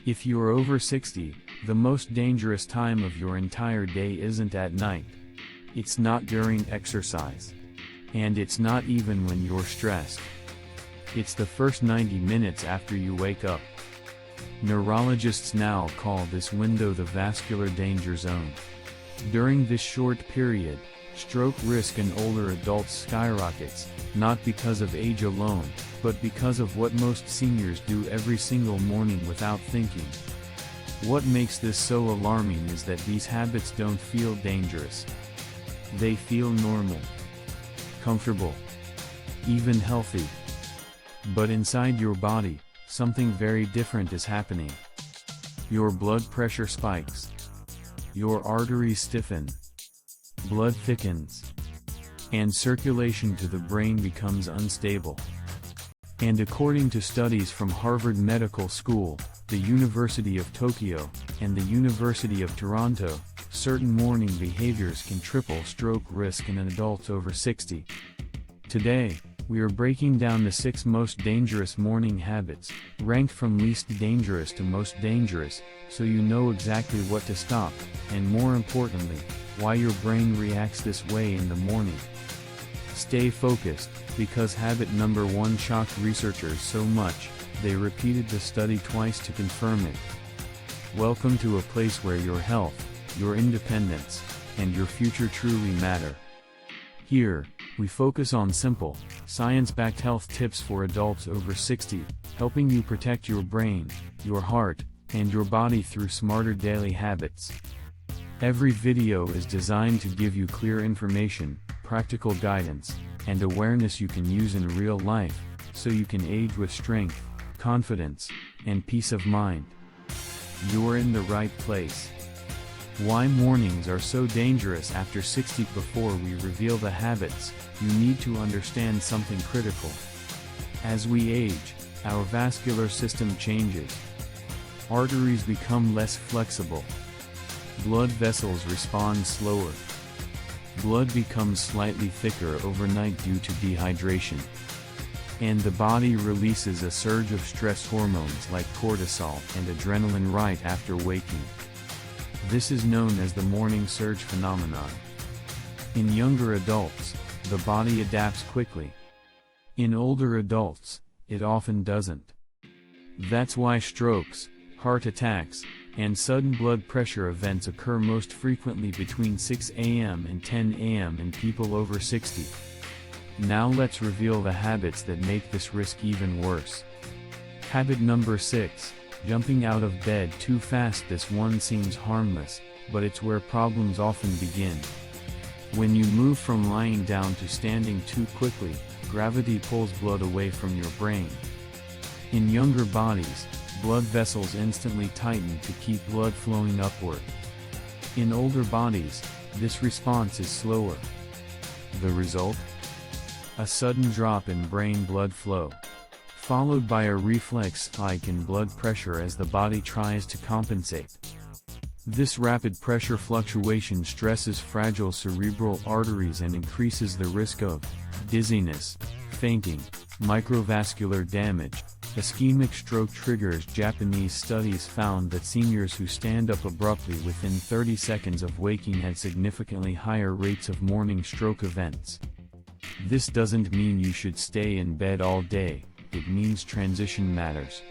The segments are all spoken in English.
If you're over 60, the most dangerous time of your entire day isn't at night. It's not during exercise. And it's not even when you're stressed. It's the first 90 minutes after you wake up. Neurologists now call this window the vascular danger zone. During this short period, stroke risk in older adults skyrockets, not because of age alone, but because of what most seniors do every single morning without thinking. What makes this so alarming is that these habits don't feel dangerous. They feel normal, comfortable, even healthy. But inside your body, something very different is happening. Your blood pressure spikes. Your arteries stiffen. Blood thickens. And circulation to the brain becomes unstable. And according to studies from Harvard Medical School, the University of Tokyo, and the University of Toronto, certain morning behaviors can triple stroke risk in adults over 60. Today, we are breaking down the 6 most dangerous morning habits, ranked from least dangerous to most dangerous, so you know exactly what to stop, and more importantly, why your brain reacts this way in the morning. Stay focused, because habit number 1 shocked researchers so much, they repeated the study twice to confirm it. Welcome to a place where your health, your independence, and your future truly matter. Here, we focus on simple, science-backed health tips for adults over 60, helping you protect your brain, your heart, and your body through smarter daily habits. Every video is designed to give you clear information, practical guidance, and awareness you can use in real life, so you can age with strength, confidence, and peace of mind. You're in the right place. Why mornings are so dangerous after 60. Before we reveal the habits, you need to understand something critical. As we age, our vascular system changes. Arteries become less flexible. Blood vessels respond slower. Blood becomes slightly thicker overnight due to dehydration. And the body releases a surge of stress hormones like cortisol and adrenaline right after waking. This is known as the morning surge phenomenon. In younger adults, the body adapts quickly. In older adults, it often doesn't. That's why strokes, heart attacks, and sudden blood pressure events occur most frequently between 6 a.m. and 10 a.m. in people over 60. Now let's reveal the habits that make this risk even worse. Habit number 6, jumping out of bed too fast. This one seems harmless, but it's where problems often begin. When you move from lying down to standing too quickly, gravity pulls blood away from your brain. In younger bodies, blood vessels instantly tighten to keep blood flowing upward. In older bodies, this response is slower. The result? A sudden drop in brain blood flow, followed by a reflex spike in blood pressure as the body tries to compensate. This rapid pressure fluctuation stresses fragile cerebral arteries and increases the risk of dizziness, fainting, microvascular damage, ischemic stroke triggers. Japanese studies found that seniors who stand up abruptly within 30 seconds of waking had significantly higher rates of morning stroke events. This doesn't mean you should stay in bed all day, it means transition matters.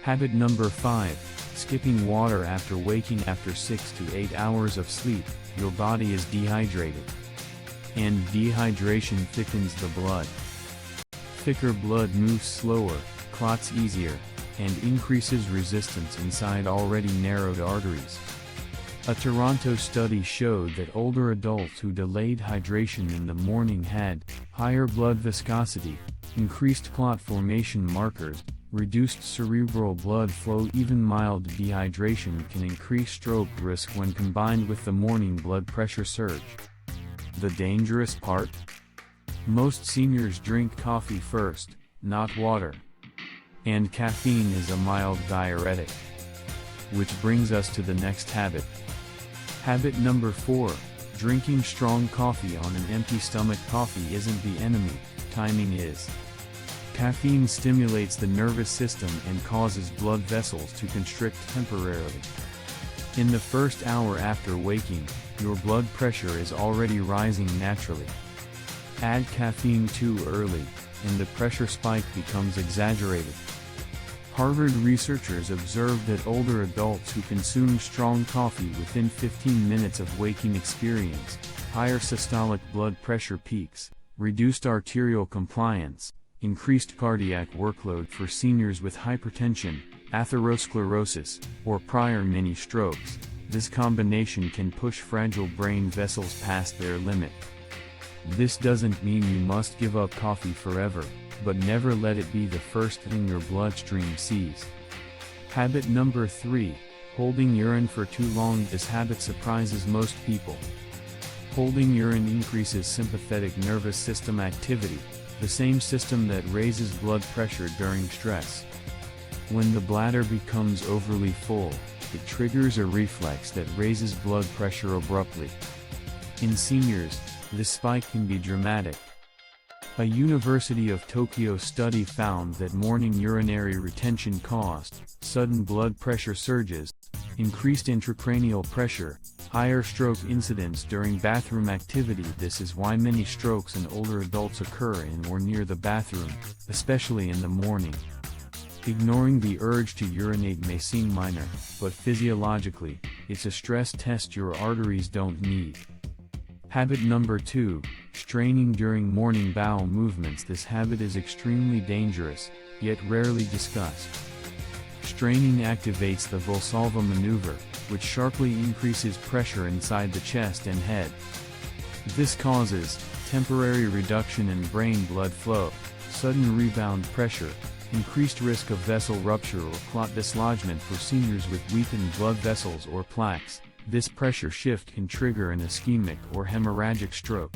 Habit number 5, skipping water after waking. After 6 to 8 hours of sleep, your body is dehydrated. And dehydration thickens the blood. Thicker blood moves slower, clots easier, and increases resistance inside already narrowed arteries. A Toronto study showed that older adults who delayed hydration in the morning had higher blood viscosity, increased clot formation markers, reduced cerebral blood flow. Even mild dehydration can increase stroke risk when combined with the morning blood pressure surge. The dangerous part? Most seniors drink coffee first, not water. And caffeine is a mild diuretic. Which brings us to the next habit. Habit number 4, drinking strong coffee on an empty stomach. Coffee isn't the enemy, timing is. Caffeine stimulates the nervous system and causes blood vessels to constrict temporarily. In the first hour after waking, your blood pressure is already rising naturally. Add caffeine too early, and the pressure spike becomes exaggerated. Harvard researchers observed that older adults who consumed strong coffee within 15 minutes of waking experienced higher systolic blood pressure peaks, reduced arterial compliance, increased cardiac workload for seniors with hypertension, atherosclerosis, or prior mini strokes. This combination can push fragile brain vessels past their limit. This doesn't mean you must give up coffee forever, but never let it be the first thing your bloodstream sees. Habit number 3, holding urine for too long. This habit surprises most people. Holding urine increases sympathetic nervous system activity, the same system that raises blood pressure during stress. When the bladder becomes overly full, it triggers a reflex that raises blood pressure abruptly. In seniors, this spike can be dramatic. A University of Tokyo study found that morning urinary retention caused sudden blood pressure surges, increased intracranial pressure, higher stroke incidence during bathroom activity. This is why many strokes in older adults occur in or near the bathroom, especially in the morning. Ignoring the urge to urinate may seem minor, but physiologically, it's a stress test your arteries don't need. Habit number 2, straining during morning bowel movements. This habit is extremely dangerous, yet rarely discussed. Straining activates the Valsalva maneuver, which sharply increases pressure inside the chest and head. This causes temporary reduction in brain blood flow, sudden rebound pressure, increased risk of vessel rupture or clot dislodgement for seniors with weakened blood vessels or plaques. This pressure shift can trigger an ischemic or hemorrhagic stroke.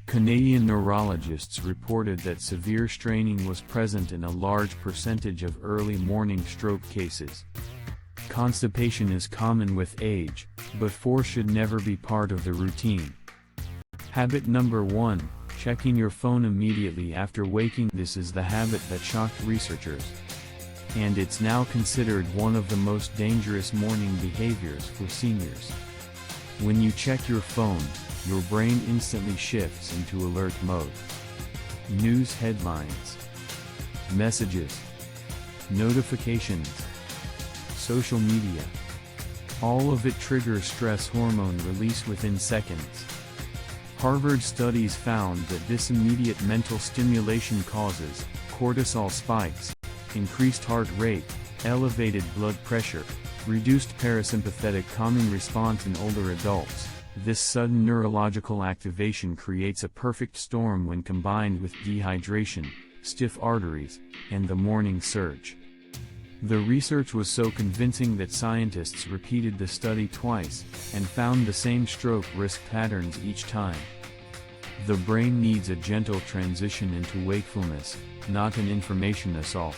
Canadian neurologists reported that severe straining was present in a large percentage of early morning stroke cases. Constipation is common with age, but force should never be part of the routine. Habit number 1, checking your phone immediately after waking. This is the habit that shocked researchers, and it's now considered one of the most dangerous morning behaviors for seniors. When you check your phone, your brain instantly shifts into alert mode. News headlines, messages, notifications, social media. All of it triggers stress hormone release within seconds. Harvard studies found that this immediate mental stimulation causes cortisol spikes, increased heart rate, elevated blood pressure, reduced parasympathetic calming response in older adults. This sudden neurological activation creates a perfect storm when combined with dehydration, stiff arteries, and the morning surge. The research was so convincing that scientists repeated the study twice, and found the same stroke risk patterns each time. The brain needs a gentle transition into wakefulness, not an information assault.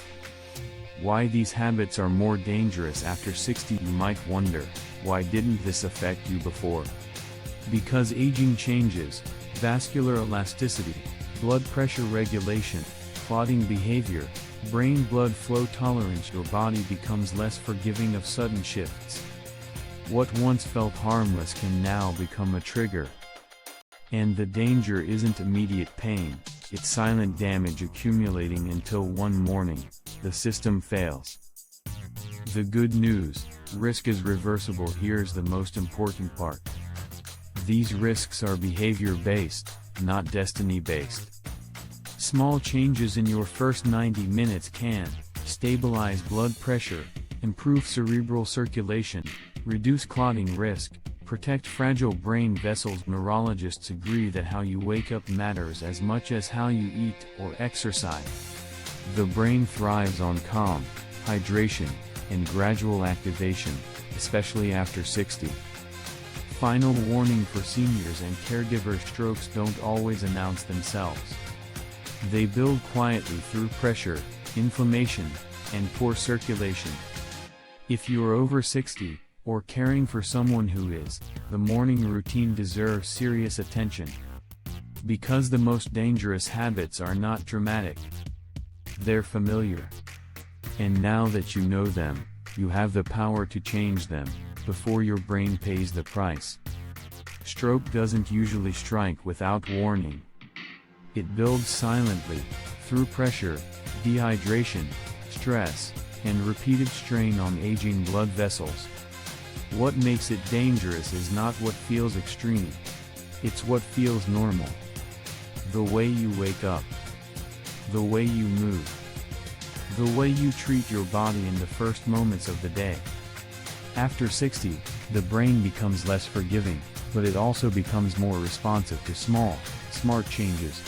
Why these habits are more dangerous after 60? You might wonder, why didn't this affect you before? Because aging changes, vascular elasticity, blood pressure regulation, clotting behavior, brain blood flow tolerance. Your body becomes less forgiving of sudden shifts. What once felt harmless can now become a trigger. And the danger isn't immediate pain, it's silent damage accumulating until one morning, the system fails. The good news, risk is reversible. Here's the most important part. These risks are behavior-based, not destiny-based. Small changes in your first 90 minutes can stabilize blood pressure, improve cerebral circulation, reduce clotting risk, protect fragile brain vessels. Neurologists agree that how you wake up matters as much as how you eat or exercise. The brain thrives on calm, hydration, and gradual activation, especially after 60. Final warning for seniors and caregivers: strokes don't always announce themselves. They build quietly through pressure, inflammation, and poor circulation. If you're over 60, or caring for someone who is, the morning routine deserves serious attention. Because the most dangerous habits are not dramatic. They're familiar. And now that you know them, you have the power to change them, before your brain pays the price. Stroke doesn't usually strike without warning. It builds silently, through pressure, dehydration, stress, and repeated strain on aging blood vessels. What makes it dangerous is not what feels extreme. It's what feels normal. The way you wake up. The way you move. The way you treat your body in the first moments of the day. After 60, the brain becomes less forgiving, but it also becomes more responsive to small, smart changes.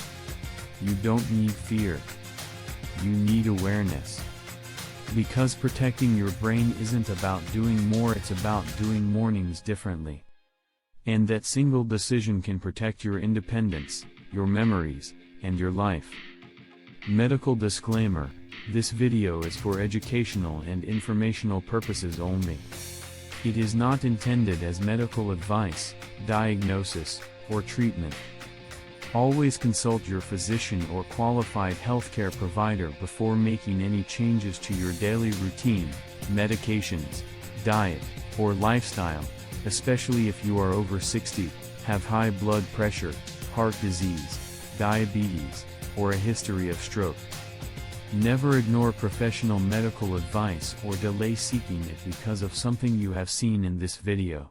You don't need fear. You need awareness. Because protecting your brain isn't about doing more, it's about doing mornings differently. And that single decision can protect your independence, your memories, and your life. Medical disclaimer: this video is for educational and informational purposes only. It is not intended as medical advice, diagnosis, or treatment. Always consult your physician or qualified healthcare provider before making any changes to your daily routine, medications, diet, or lifestyle, especially if you are over 60, have high blood pressure, heart disease, diabetes, or a history of stroke. Never ignore professional medical advice or delay seeking it because of something you have seen in this video.